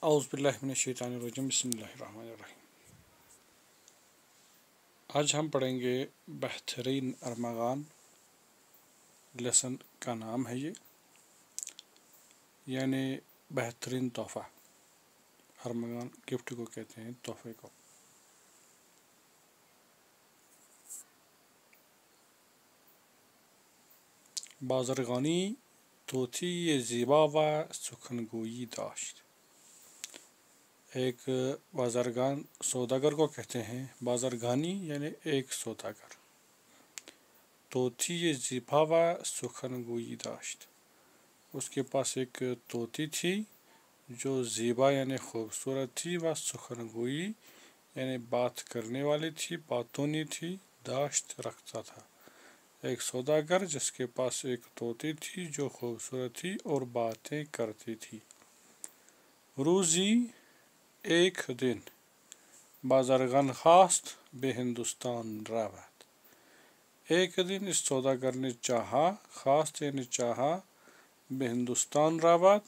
اعوذ باللہ من الشیطان الرجیم بسم اللہ الرحمن الرحیم۔ آج ہم پڑھیں گے بہترین ارمغان۔ لیسن کا نام ہے یہ، یعنی بہترین تحفہ۔ ارمغان گفٹ کو کہتے ہیں، تحفے کو۔ بازرگانی طوطی زیبا و سخنگوئی داشت۔ ایک بازرگان سوداگر کو کہتے ہیں، بازرگانی یعنی ایک سوداگر۔ طوطی زیبا و سخنگوئی داشت، اس کے پاس ایک طوطی تھی جو زیبا یعنی خوبصورت تھی، و سخنگوئی یعنی بات کرنے والی تھی، باتونی تھی، داشت رکھتا تھا۔ ایک سوداگر جس کے پاس ایک طوطی تھی جو خوبصورت تھی اور باتیں کرتی تھی۔ روزی ایک دن بازرگان خواست به ہندوستان رود۔ ایک دن اس سوداگر نے چاہا، خواست یعنی چاہا، به ہندوستان رود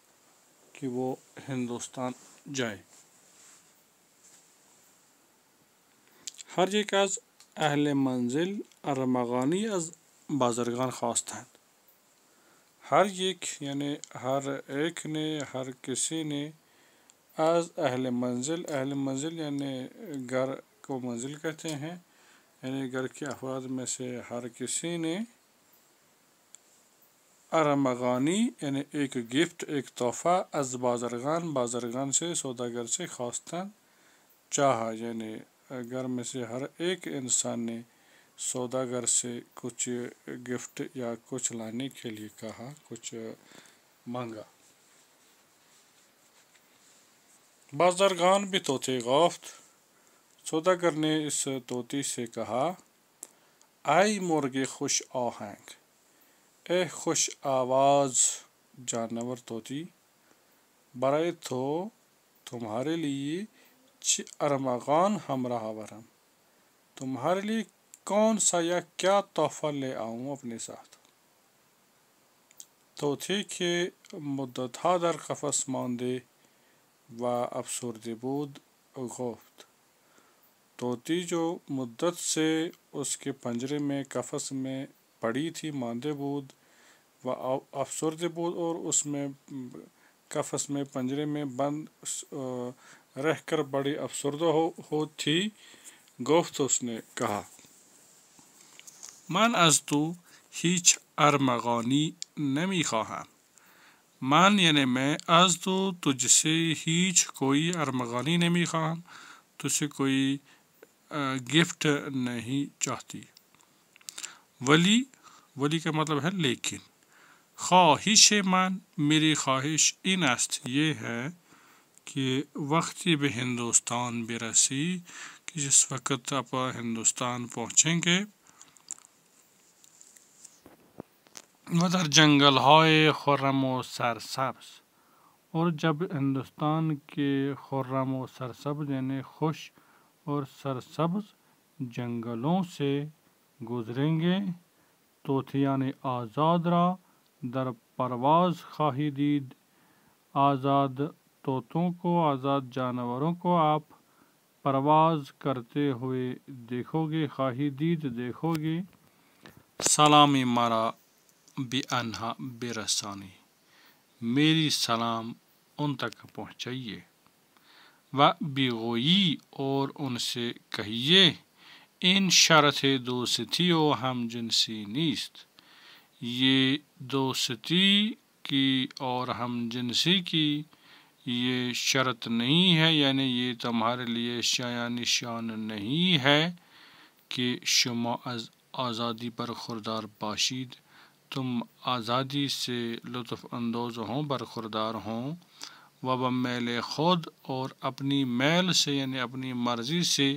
کہ وہ ہندوستان جائے۔ ہر یک از اهل منزل ارمغانی از بازرگان خواستند۔ ہر یک یعنی ہر ایک نے، ہر کسی نے، از اہل منزل، اہل منزل یعنی گھر کو منزل کہتے ہیں، یعنی گھر کے افراد میں سے ہر کسی نے ارمغانی یعنی ایک گفٹ، ایک تحفہ، از بازرگان، بازرگان سے، سوداگر سے، خواستن چاہا، یعنی گھر میں سے ہر ایک انسان نے سوداگر سے کچھ گفٹ یا کچھ لانے کے لیے کہا، کچھ مانگا۔ بازرگان بھی طوطی گفت، سوداگر نے اس طوطی سے کہا، ای مرغ خوش آہنگ، اے خوش آواز جانور طوطی، برای تو، تمہارے لیے، چه ارمغان ہمراہ آورم، تمہارے لیے کون سا یا کیا تحفہ لے آؤں اپنے ساتھ۔ طوطی که مدتها در قفس مانده و افسرده بود گفت، طوطی جو مدت سے اس کے پنجرے میں، قفس میں پڑی تھی، ماندے بود، و افسردہ بود، اور اس میں قفس میں، پنجرے میں بند رہ کر بڑی افسردہ ہو تھی، گفت اس نے کہا، من از تو هیچ ارمغانی نمی خواهم۔ من یعنی میں، از تو تجھ سے، هیچ کوئی ارمغانی نمی خواهم، تجھ سے کوئی گفٹ نہیں چاہتی۔ ولی کا مطلب ہے لیکن، خواہش من، میری خواہش این است، یہ ہے کہ وقتی به ہندوستان برسی، کہ جس وقت آپ ہندوستان پہنچیں گے، و در جنگل های خرم و سرسبز، اور جب ہندوستان کے خرم و سرسبز یعنی خوش اور سرسبز جنگلوں سے گزریں گے، طوطیان آزاد را در پرواز خواہی دید، آزاد طوطوں کو، آزاد جانوروں کو آپ پرواز کرتے ہوئے دیکھو گے، خواہی دید دیکھو گے۔ سلامی مرا بی آنها برسانی، میری سلام ان تک پہنچائیے، و بگویی، اور ان سے کہیے، این شرط دوستی و ہم جنسی نیست، یہ دوستی کی اور ہم جنسی کی یہ شرط نہیں ہے، یعنی یہ تمہارے لیے نشان نہیں ہے کہ شما از آزادی برخوردار باشید، تم آزادی سے لطف اندوز ہوں، برخوردار ہوں، و بمیل خود، اور اپنی میل سے یعنی اپنی مرضی سے،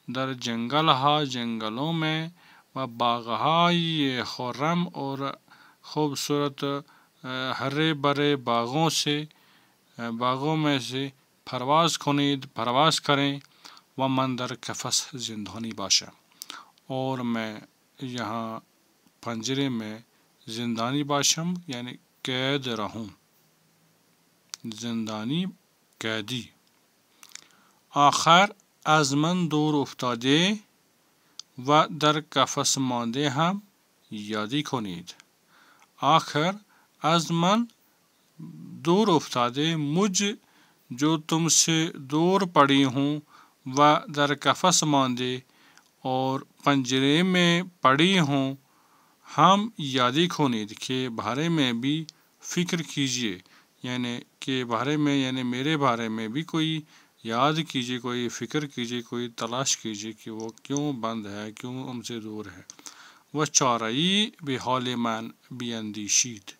در جنگل ہا، جنگلوں میں، و باغہائی خرم، اور خوبصورت ہرے بھرے باغوں سے، باغوں میں سے، پرواز کنید، پرواز کریں، و من در قفس زندانی باشم، اور میں یہاں پنجرے میں زندانی باشم یعنی قید رہوں، زندانی قیدی. آخر از من دور افتاده و در قفس مانده هم یادی کنید. آخر از من دور افتاده، مجھ جو تم سے دور پڑی ہوں، و در قفس ماندے اور پنجرے میں پڑی ہوں، ہم یادی کنید کے بارے میں بھی فکر کیجیے، یعنی کہ بارے میں یعنی میرے بارے میں بھی کوئی یاد کیجیے، کوئی فکر کیجیے، کوئی تلاش کیجیے کہ وہ کیوں بند ہے، کیوں ہم سے دور ہے. و چارئی بحال من بیندیشید.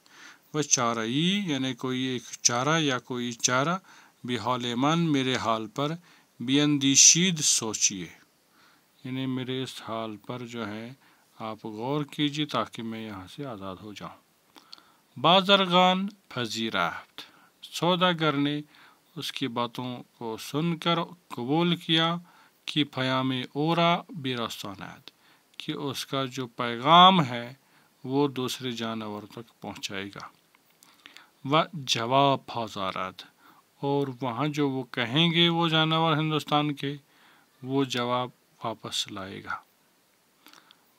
و چارئی یعنی کوئی ایک چارہ یا کوئی چارہ، بحال من میرے حال پر، بیندیشید سوچیے، یعنی میرے اس حال پر جو ہے آپ غور کیجیے تاکہ میں یہاں سے آزاد ہو جاؤں. بازرگان پذیرفت. سوداگر نے اس کی باتوں کو سن کر قبول کیا کہ پیام اورا برساند، کہ اس کا جو پیغام ہے وہ دوسرے جانور تک پہنچائے گا. و جواب پھازارد. اور وہاں جو وہ کہیں گے وہ جانور ہندوستان کے، وہ جواب واپس لائے گا.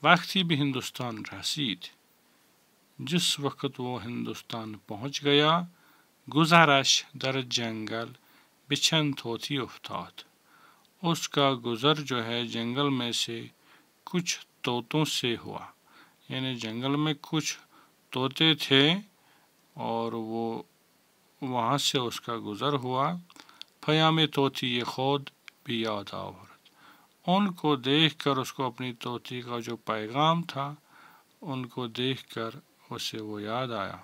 وقتی بھی ہندوستان رسید، جس وقت وہ ہندوستان پہنچ گیا، گزارش در جنگل بچند طوطی افتاد. اس کا گزر جو ہے جنگل میں سے کچھ طوطوں سے ہوا، یعنی جنگل میں کچھ طوطے تھے اور وہ وہاں سے اس کا گزر ہوا. پیام طوطی خود بھی یاد آورد. ان کو دیکھ کر اس کو اپنی طوطی کا جو پیغام تھا ان کو دیکھ کر اسے وہ یاد آیا.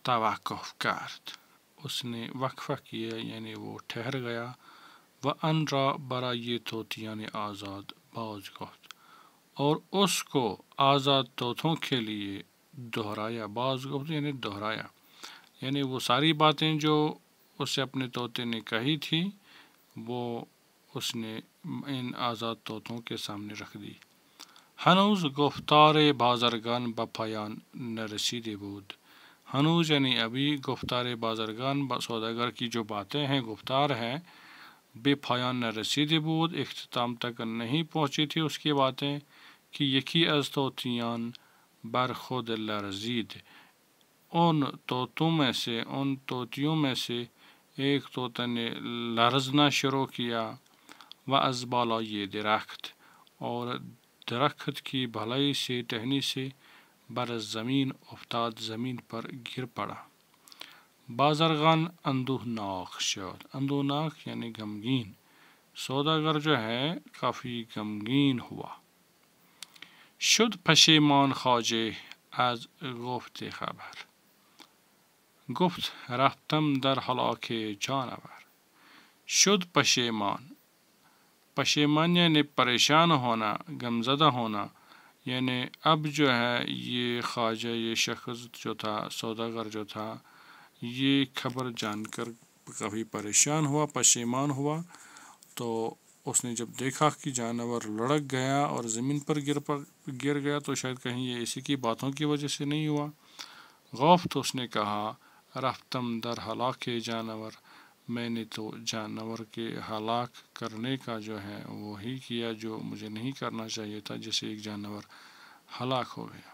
توقف کرد. اس نے وقفہ کیا یعنی وہ ٹھہر گیا. و ان را برای طوطیان آزاد باز گفت. اور اس کو آزاد طوطوں کے لیے دہرایا. باز گفت یعنی دہرایا، یعنی وہ ساری باتیں جو اسے اپنے طوطے نے کہی تھی وہ اس نے ان آزاد طوطوں کے سامنے رکھ دی. ہنوز گفتار بازرگان به پایان نرسیده بود. ہنوز یعنی ابھی، گفتار بازرگان سوداگر کی جو باتیں ہیں، گفتار ہے، بے پایان نرسیده بود، اختتام تک نہیں پہنچی تھی اس کی باتیں، کہ یکی از طوطیان بر خود لرزید. ان طوطوں میں سے، ان طوطیوں میں سے ایک طوطا نے لرزنا شروع کیا. و از بالای درخت. اور درخت کی بھلائی سے، ٹہنی سے، بر زمین افتاد، زمین پر گر پڑا. بازرگان اندوہناک شد. اندوہناک یعنی غمگین. سوداگر جو ہے کافی غمگین ہوا. شد پشیمان خواجه از گفت خبر. گفت رفتم در هلاک جانور. شد پشیمان. پشیمان یعنی پریشان ہونا، غمزدہ ہونا، یعنی اب جو ہے یہ خواجہ، یہ شخص جو تھا، سوداگر جو تھا، یہ خبر جان کر کافی پریشان ہوا، پشیمان ہوا. تو اس نے جب دیکھا کہ جانور لڑک گیا اور زمین پر گر گیا تو شاید کہیں یہ اسی کی باتوں کی وجہ سے نہیں ہوا. گفت اس نے کہا رفتم در ہلاک جانور، میں نے تو جانور کے ہلاک کرنے کا جو ہے وہی کیا جو مجھے نہیں کرنا چاہیے تھا، جیسے ایک جانور ہلاک ہو گیا.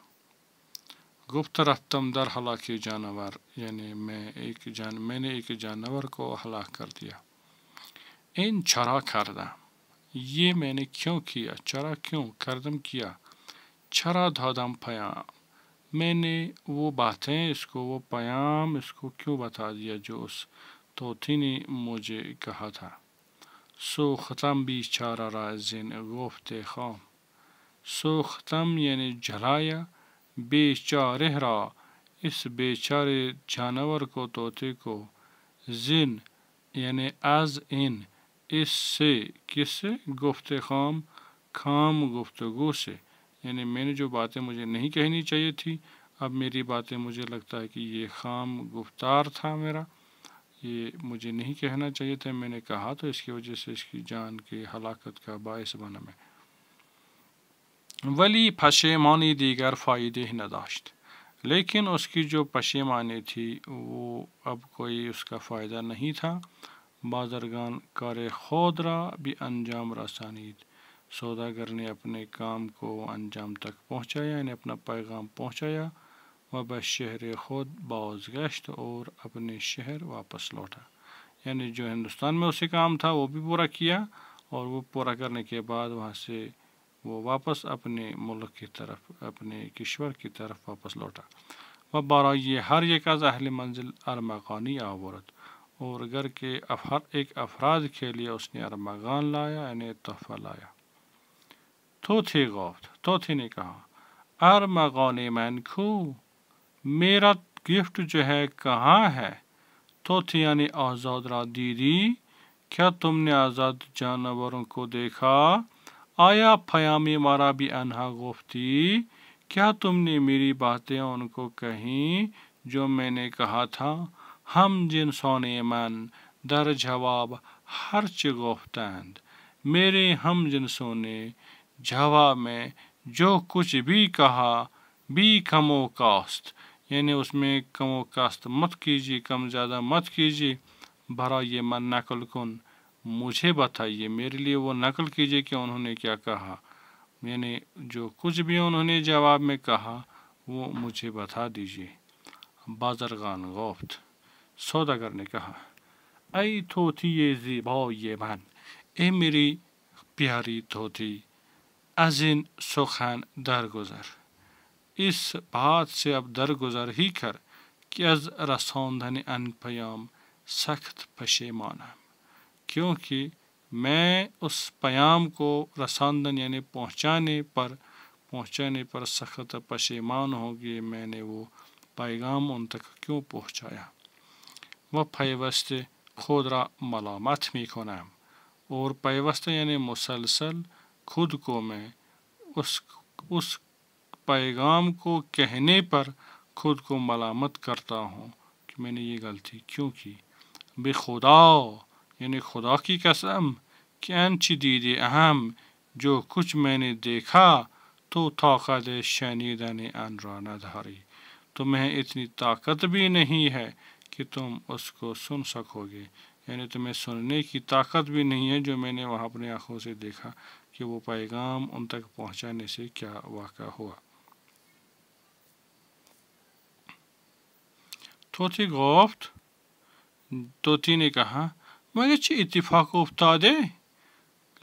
گفت رفتم در ہلاک جانور یعنی میں نے ایک جانور کو ہلاک کر دیا. این چرا کردم. یہ میں نے کیوں کیا. چرا کیوں، کردم کیا. چرا دادم پیام. میں نے وہ باتیں، اس کو وہ پیام اس کو کیوں بتا دیا جو اس طوطی نے مجھے کہا تھا. سوختم بیچارہ را زین گفت خام. سوختم یعنی جلایا، بیچارہ را اس بیچارے جانور کو، طوطے کو، زن یعنی از ان اس سے، کس سے، گفت خام، خام گفتگو سے، یعنی میں نے جو باتیں مجھے نہیں کہنی چاہیے تھی، اب میری باتیں مجھے لگتا ہے کہ یہ خام گفتار تھا میرا، یہ مجھے نہیں کہنا چاہیے تھا، میں نے کہا تو اس کی وجہ سے اس کی جان کی ہلاکت کا باعث بنا میں. ولی پشیمانی دیگر فائدہ نداشت. لیکن اس کی جو پشیمانی تھی وہ اب کوئی اس کا فائدہ نہیں تھا. بازرگان کار خود را بھی انجام رسانید. سوداگر نے اپنے کام کو انجام تک پہنچایا، یعنی اپنا پیغام پہنچایا. و بہ شہر خود بازگشت، اور اپنے شہر واپس لوٹا. یعنی جو ہندوستان میں اسے کام تھا وہ بھی پورا کیا، اور وہ پورا کرنے کے بعد وہاں سے وہ واپس اپنے ملک کی طرف، اپنے کشور کی طرف واپس لوٹا. و برای ہر یک از اہل منزل ارمغانی آورد، اور گھر کے ہر ایک افراد کے لیے اس نے ارمغان لایا، یعنی تحفہ لایا. توتی گفت، توتی نے کہا، ارمغان من کو، میرا گفٹ جو ہے کہاں ہے؟ توتی یعنی آزاد را دیدی؟ کیا تم نے آزاد جانوروں کو دیکھا؟ آیا پیامی مارا بھی انہا گفتی؟ کیا تم نے میری باتیں ان کو کہیں جو میں نے کہا تھا؟ ہم جنسان من در جواب ہرچ گفتند. میرے ہم جنسوں نے جواب میں جو کچھ بھی کہا، بھی کم و کاست، یعنی اس میں کم و کاست مت کیجیے، کم زیادہ مت کیجیے. برای من نقل کن، مجھے بتائیے، میرے لیے وہ نقل کیجیے کہ انہوں نے کیا کہا. یعنی جو کچھ بھی انہوں نے جواب میں کہا وہ مجھے بتا دیجیے. بازرگان گفت، سوداگر نے کہا، ای طوطی زیبای من، اے میری پیاری طوطی، از این سخن درگذر، اس بات سے اب درگذر ہی کر کہ از رساندن ان پیام سخت پشیمانم. کیونکہ میں اس پیام کو رساندن یعنی پہنچانے پر سخت پشیمان ہوگی. میں نے وہ پیغام ان تک کیوں پہنچایا. و پیوسته خود را ملامت می کنم، اور پیوسته یعنی مسلسل خود کو میں اس پیغام کو کہنے پر خود کو ملامت کرتا ہوں کہ میں نے یہ غلطی کیوں کی. بے خدا یعنی خدا کی قسم کہ انچ دیدے اہم، جو کچھ میں نے دیکھا، تو طاقت شنیدن ان را نداری، تمہیں اتنی طاقت بھی نہیں ہے کہ تم اس کو سن سکو گے. یعنی تمہیں سننے کی طاقت بھی نہیں ہے جو میں نے وہاں اپنے آنکھوں سے دیکھا کہ وہ پیغام ان تک پہنچانے سے کیا واقع ہوا. توتی گفت، توتی نے کہا، مگر چه اتفاق افتاده؟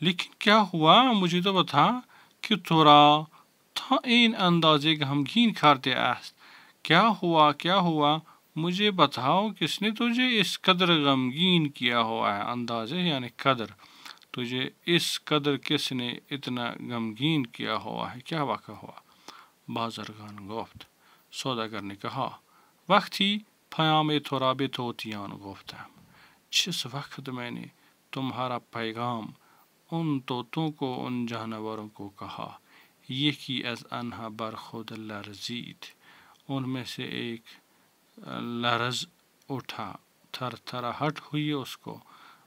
لیکن کیا ہوا؟ مجھے تو بتا کہ تو را تا این اندازه غمگین کرده است. کیا ہوا؟ مجھے بتاؤ، کس نے تجھے اس قدر غمگین کیا ہوا ہے؟ اندازے یعنی قدر، تجھے اس قدر کس نے اتنا غمگین کیا ہوا ہے؟ کیا واقع ہوا؟ بازرگان گفت، سوداگر نے کہا، وقتی پیام تو را به طوطیان گفتم، جس وقت میں نے تمہارا پیغام ان طوطوں کو، ان جانوروں کو کہا. یکی از آنها بر خود لرزید، ان میں سے ایک لرز اٹھا، تھر تھراہٹ ہوئی اس کو.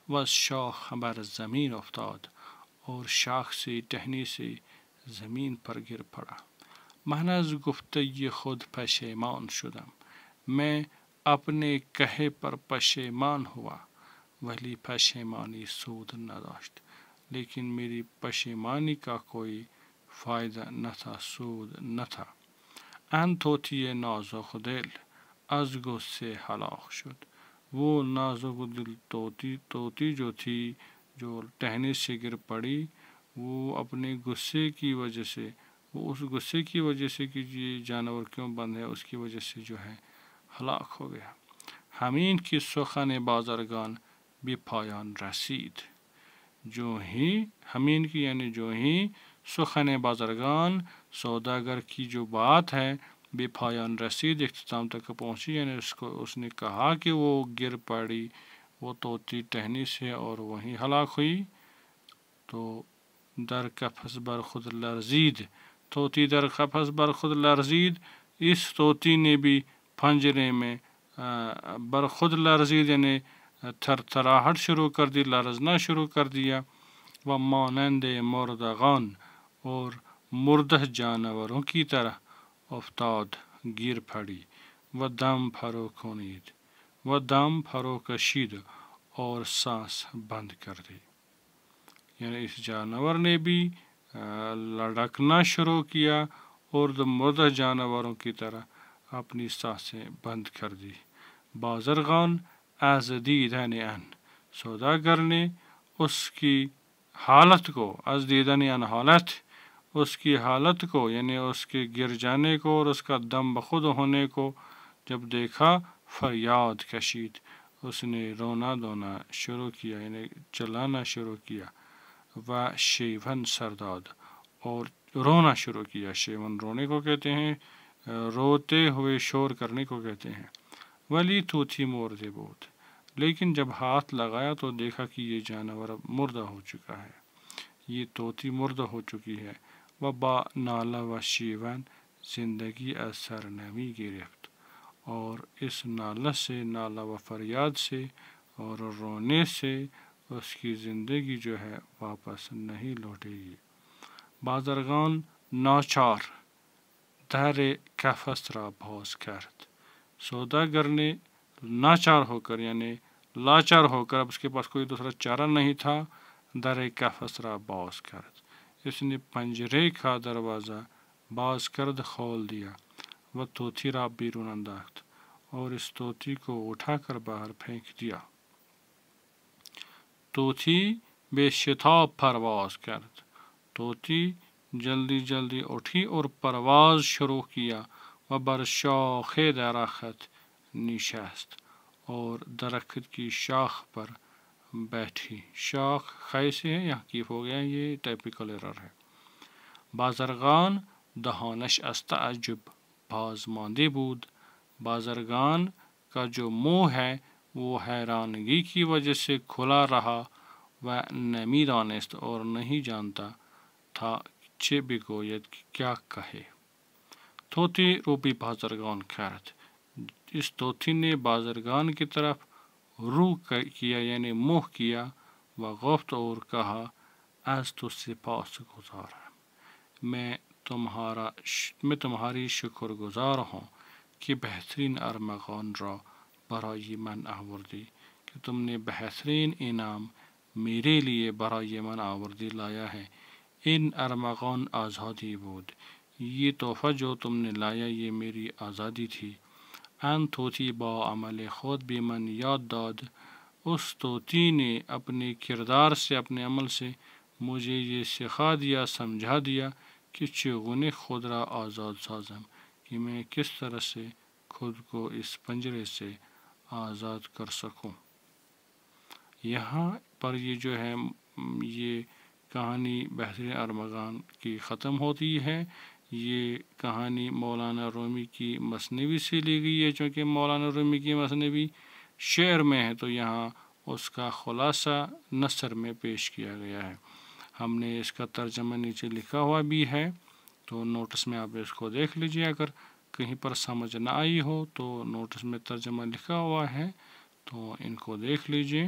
و شاخ بر زمین افتاد، اور شاخ سے ٹہنی سے زمین پر گر پڑا. من از گفته خود پشیمان شدم، میں اپنے کہے پر پشیمان ہوا. ولی پشیمانی سود نداشت، لیکن میری پشیمانی کا کوئی فائدہ نہ تھا، سود نہ تھا. ان طوطی نازک دل از غصے ہلاک شد، وہ نازک دل طوطی جو تھی، جو ٹہنی سے گر پڑی، وہ اپنے غصے کی وجہ سے، وہ اس غصے کی وجہ سے کہ یہ جانور کیوں بند ہے، اس کی وجہ سے جو ہے ہلاک ہو گیا. ہمین کی سخن بازرگان بھی پایان رسید. جو ہی ہمین کی یعنی جو ہی سخن بازرگان، سوداگر کی جو بات ہے، بے پایان رسید، اختتام تک پہنچی. یعنی اس نے کہا کہ وہ گر پڑی، وہ طوطی ٹہنی سے، اور وہیں ہلاک ہوئی. تو در قفس بر خود لرزید، طوطی در قفس بر خود لرزید، اس طوطی نے بھی پنجرے میں بر خود لرزید یعنی تھر تھراہٹ شروع کر دی، لرزنا شروع کر دیا. و مانند مردگان، اور مردہ جانوروں کی طرح افتاد گر پڑی، و دم فرو کھونید، و دم فرو کشید اور سانس بند کر دی۔ یعنی اس جانور نے بھی لڑکنا شروع کیا اور مردہ جانوروں کی طرح اپنی سانسیں بند کر دی۔ بازرگان از دیدن ان، سوداگر نے اس کی حالت کو، از دیدن ان حالت، اس کی حالت کو یعنی اس کے گر جانے کو اور اس کا دم بخود ہونے کو جب دیکھا، فریاد کشید، اس نے رونا دھونا شروع کیا یعنی چلانا شروع کیا، و شیون سرداد، اور رونا شروع کیا۔ شیون رونے کو کہتے ہیں، روتے ہوئے شور کرنے کو کہتے ہیں۔ ولی توتی مردے بود، لیکن جب ہاتھ لگایا تو دیکھا کہ یہ جانور اب مردہ ہو چکا ہے، یہ طوطی مردہ ہو چکی ہے۔ و با نالا و شیون، زندگی از سرنمی گرفت، اور اس نالہ سے، نالہ و فریاد سے اور رونے سے اس کی زندگی جو ہے واپس نہیں لوٹے گی۔ بازرگان ناچار در قفس را باز کرد، سوداگر نے ناچار ہو کر یعنی لاچار ہو کر، اب اس کے پاس کوئی دوسرا چارہ نہیں تھا، در قفس را باز کرد، اس نے پنجرے کا دروازہ باز کرد کھول دیا، و طوطی را بیرون انداخت، اور اس طوطی کو اٹھا کر باہر پھینک دیا۔ طوطی بے شتاب پرواز کرد، طوطی جلدی جلدی اٹھی اور پرواز شروع کیا، و بر شاخ درخت نشست، اور درخت کی شاخ پر بیٹھی۔ شاخ خی سے ہے، یہاں کیف ہو گیا، یہ ٹائپیکل ایرر ہے۔ بازرگان دهانش از تعجب باز مانده بود، بازرگان کا جو منہ ہے وہ حیرانگی کی وجہ سے کھلا رہا، و نمی دانست، اور نہیں جانتا تھا چه بگوید، کیا کہے۔ طوطی رو به بازرگان کرد، اس طوطی نے بازرگان کی طرف رو کیا یعنی منہ کیا، و گفت اور کہا، از تو سپاس گزارم، میں تمہاری شکر گزار ہوں کہ بہترین ارمغان را برای من آوردی، کہ تم نے بہترین انعام میرے لیے برای من آوردی لایا ہے۔ ان ارمغان آزادی بود، یہ تحفہ جو تم نے لایا یہ میری آزادی تھی۔ ان طوطی با عمل خود بھی من یاد داد، اس طوطی نے اپنے کردار سے، اپنے عمل سے مجھے یہ سکھا دیا، سمجھا دیا کہ چگونے خود را آزاد سازم، کہ میں کس طرح سے خود کو اس پنجرے سے آزاد کر سکوں۔ یہاں پر یہ جو ہے یہ کہانی بہترین ارمغان کی ختم ہوتی ہے۔ یہ کہانی مولانا رومی کی مثنوی سے لی گئی ہے، چونکہ مولانا رومی کی مثنوی شعر میں ہے تو یہاں اس کا خلاصہ نثر میں پیش کیا گیا ہے۔ ہم نے اس کا ترجمہ نیچے لکھا ہوا بھی ہے، تو نوٹس میں آپ اس کو دیکھ لیجئے۔ اگر کہیں پر سمجھ نہ آئی ہو تو نوٹس میں ترجمہ لکھا ہوا ہے، تو ان کو دیکھ لیجئے۔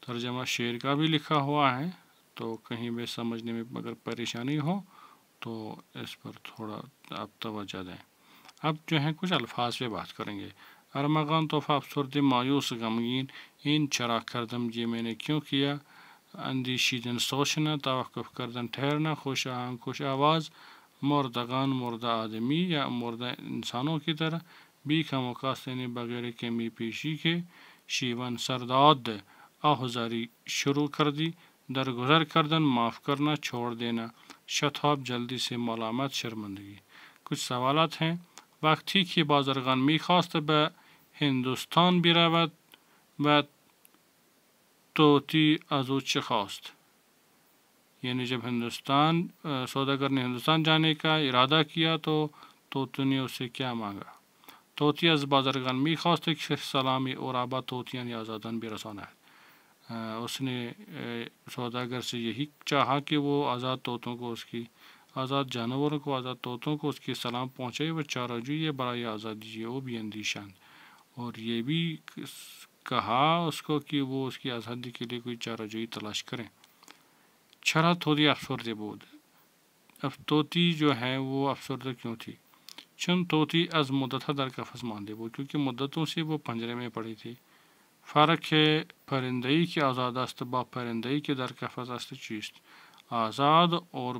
ترجمہ شعر کا بھی لکھا ہوا ہے، تو کہیں بھی سمجھنے میں اگر پریشانی ہو تو اس پر تھوڑا آپ توجہ دیں۔ اب جو ہے کچھ الفاظ پہ بات کریں گے۔ ارمغان تحفہ افسرد مایوس غمگین، این چرا کردم، یہ میں نے کیوں کیا۔ اندیشیدن سوچنا، توقف کردن ٹھہرنا، خوش آہنگ خوش آواز، مردگان مردہ آدمی یا مردہ انسانوں کی طرح، بی کموکاستنی بغیر کمی پیشی کے، شیون سرداد، آہذاری شروع کر دی، درگزر کردن معاف کرنا، چھوڑ دینا، شتاب جلدی سے، ملامت شرمندگی۔ کچھ سوالات ہیں۔ وقتی که بازرگان میخواست به هندوستان برود و طوطی از او چه خواست، یعنی جب سوداگر نے ہندوستان جانے کا ارادہ کیا تو طوطی نے اسے کیا مانگا۔ طوطی از بازرگان میخواست که سلامی او را به طوطیان آزادان برساند، اس نے سوداگر سے یہی چاہا کہ وہ آزاد طوطوں کو، اس کی آزاد جانوروں کو، آزاد طوطوں کو اس کی سلام پہنچے، وہ چارہ جوئی برای آزادی او بھی اندیشند، اور یہ بھی کہا اس کو کہ وہ اس کی آزادی کے لیے کوئی چارہ جوئی تلاش کریں۔ چرا طوطی افسردہ بود، اب طوطی جو ہے وہ افسردہ کیوں تھی۔ چون طوطی از مدتها در قفس مانده بود، کیونکہ مدتوں سے وہ پنجرے میں پڑی تھی. فرق ہے پرنده‌ای که آزاد است با پرنده‌ای که در قفس است چیست؟ آزاد اور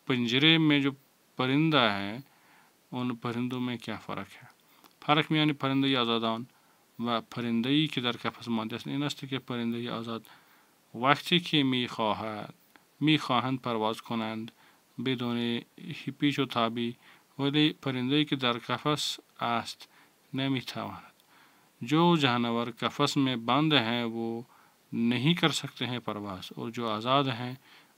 پنجرے میں جو پرندہ ہے ان پرندوں میں کیا فرق ہے؟ فرق میانی پرنده‌ای آزادان و پرنده‌ای که در قفس مانده است این است که پرنده‌ای آزاد وقتی که میخواهند پرواز کنند بدون پیچ و تابی، ولی پرنده‌ای که در قفس است نمیتواند. جو جانور قفس میں بند ہیں وہ نہیں کر سکتے ہیں پرواز، اور جو آزاد ہیں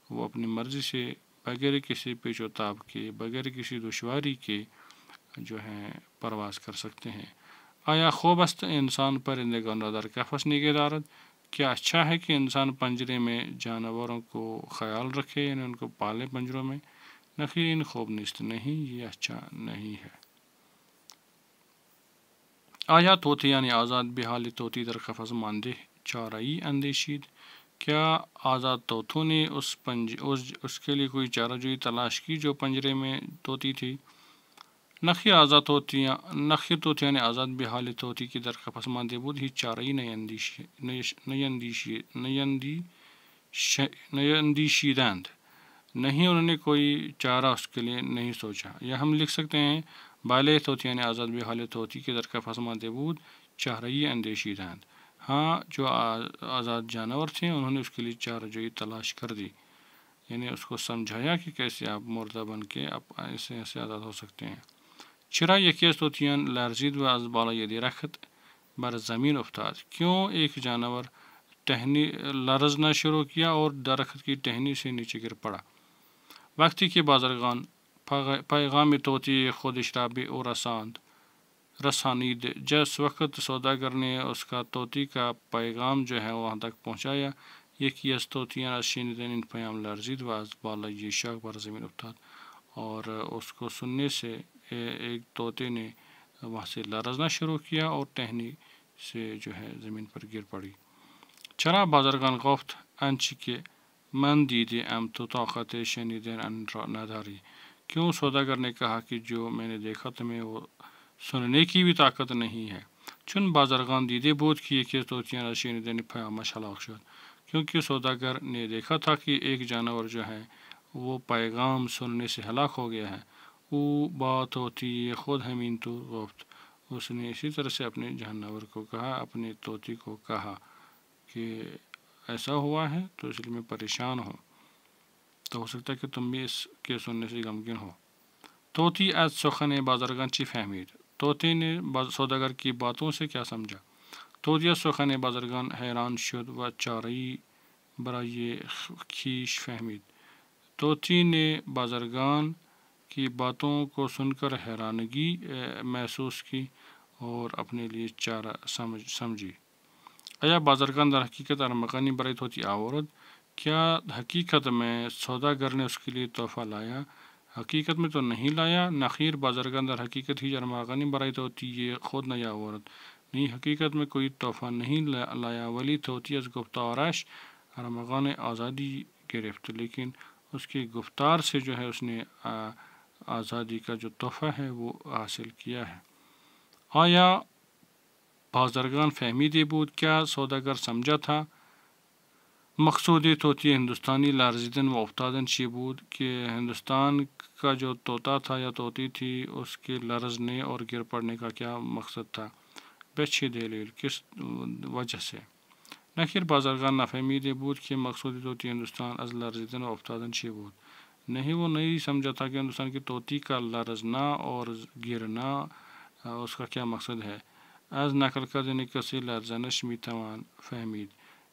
وہ اپنی مرضی سے بغیر کسی پیچ و تاب کے، بغیر کسی دشواری کے جو ہیں پرواز کر سکتے ہیں. آیا خوب است انسان پرندگان را در قفس نگه دارد؟ کیا اچھا ہے کہ انسان پنجرے میں جانوروں کو خیال رکھے، یعنی ان کو پالے پنجروں میں؟ نخیر این خوب نیست، نہیں یہ اچھا نہیں ہے. آیا طوطی یعنی آزاد به حال طوطی در قفس مانده چاره‌ای اندیشید؟ کیا آزاد طوطوں نے اس کے لیے کوئی چارہ جوئی تلاش کی جو پنجرے میں طوطی تھی؟ نخیر طوطی یعنی آزاد به حال طوطی کی در قفس مانده بود هیچ چاره‌ای نیندیشیدند، نہیں انہوں نے کوئی چارہ اس کے لیے نہیں سوچا. یا ہم لکھ سکتے ہیں بالے طوطی یعنی آزاد به حال طوطی کی در قفس مانده بود چاره‌ای اندیشیدند. ہاں جو آزاد جانور تھے انہوں نے اس کے لیے چارہ جوئی تلاش کر دی، یعنی اس کو سمجھایا کہ کیسے آپ مردہ بن کے آپ ایسے آزاد ہو سکتے ہیں. چرا یکی از طوطیان لرزید و از بالای درخت بر زمین افتاد؟ کیوں ایک جانور لرزنا شروع کیا اور درخت کی ٹہنی سے نیچے گر پڑا؟ وقتی که بازرگان پیغام طوطی خودش را به او رسانید، جس وقت سوداگر نے اس کا طوطی کا پیغام جو ہے وہاں تک پہنچایا، یکی از طوطیان از شنیدن این پیام لرزید و از بالای شاخ بر زمین افتاد، اور اس کو سننے سے ایک طوطے نے وہاں سے لرزنا شروع کیا اور ٹہنی سے جو ہے زمین پر گر پڑی. چرا بازرگان گفت آنچه که من دیده ام تو طاقت شنیدن آن را نداری؟ کیوں سوداگر نے کہا کہ جو میں نے دیکھا تمہیں وہ سننے کی بھی طاقت نہیں ہے؟ چون بازرگان دیده بود که یکی از طوطیان از شنیدن پیامش ہلاک شد، کیونکہ سوداگر نے دیکھا تھا کہ ایک جانور جو ہے وہ پیغام سننے سے ہلاک ہو گیا ہے. او با طوطی خود همین تو گفت، اس نے اسی طرح سے اپنے جانور کو کہا، اپنے طوطی کو کہا کہ ایسا ہوا ہے تو اس لیے میں پریشان ہوں، تو ہو سکتا ہے کہ تم بھی اس کے سننے سے غمگین ہو. طوطی از سخن بازرگان چی فهمید؟ طوطی نے سوداگر کی باتوں سے کیا سمجھا؟ طوطی از سخن بازرگان حیران شد و چاره‌ای برای خویش فهمید. طوطی نے بازرگان کی باتوں کو سن کر حیرانگی محسوس کی اور اپنے لیے چارہ سمجھی. آیا بازرگان در حقیقت ارمغانی برای طوطی آورد؟ کیا حقیقت میں سوداگر نے اس کے لیے تحفہ لایا؟ حقیقت میں تو نہیں لایا. نخیر بازرگان در حقیقت ہی ارمغانی برای طوطی یہ خود نیاورد، نہیں حقیقت میں کوئی تحفہ نہیں لایا، ولی طوطی از گفتارش ارمغان آزادی گرفت، لیکن اس کی گفتار سے جو ہے اس نے آزادی کا جو تحفہ ہے وہ حاصل کیا ہے. آیا بازرگان فهمیده بود؟ کیا سوداگر سمجھا تھا مقصود طوطی ہندوستانی لرزیدن و افتادن چی بود؟ کہ ہندوستان کا جو طوطا تھا یا طوطی تھی اس کے لرزنے اور گر پڑنے کا کیا مقصد تھا؟ به چه دلیل، کس وجہ سے؟ نخیر بازرگان نفهمیده بود که مقصود طوطی ہندوستان از لرزیدن و افتادن چی بود. نہیں وہ نہیں سمجھا تھا کہ ہندوستان کی طوطی کا لرزنا اور گرنا اس کا کیا مقصد ہے. از نقل کردن کسی لرزنش میتوان فهمید،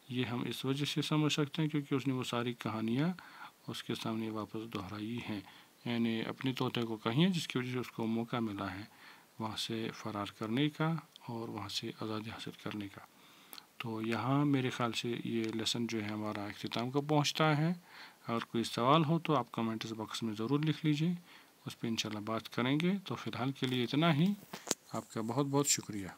یہ ہم اس وجہ سے سمجھ سکتے ہیں کیونکہ اس نے وہ ساری کہانیاں اس کے سامنے واپس دہرائی ہیں، یعنی اپنے طوطے کو کہی ہیں جس کی وجہ سے اس کو موقع ملا ہے وہاں سے فرار کرنے کا اور وہاں سے آزادی حاصل کرنے کا. تو یہاں میرے خیال سے یہ لیسن جو ہے ہمارا اختتام کو پہنچتا ہے. اگر کوئی سوال ہو تو آپ کمنٹس باکس میں ضرور لکھ لیجئے، اس پہ انشاءاللہ بات کریں گے. تو فی الحال کے لیے اتنا ہی. آپ کا بہت بہت شکریہ.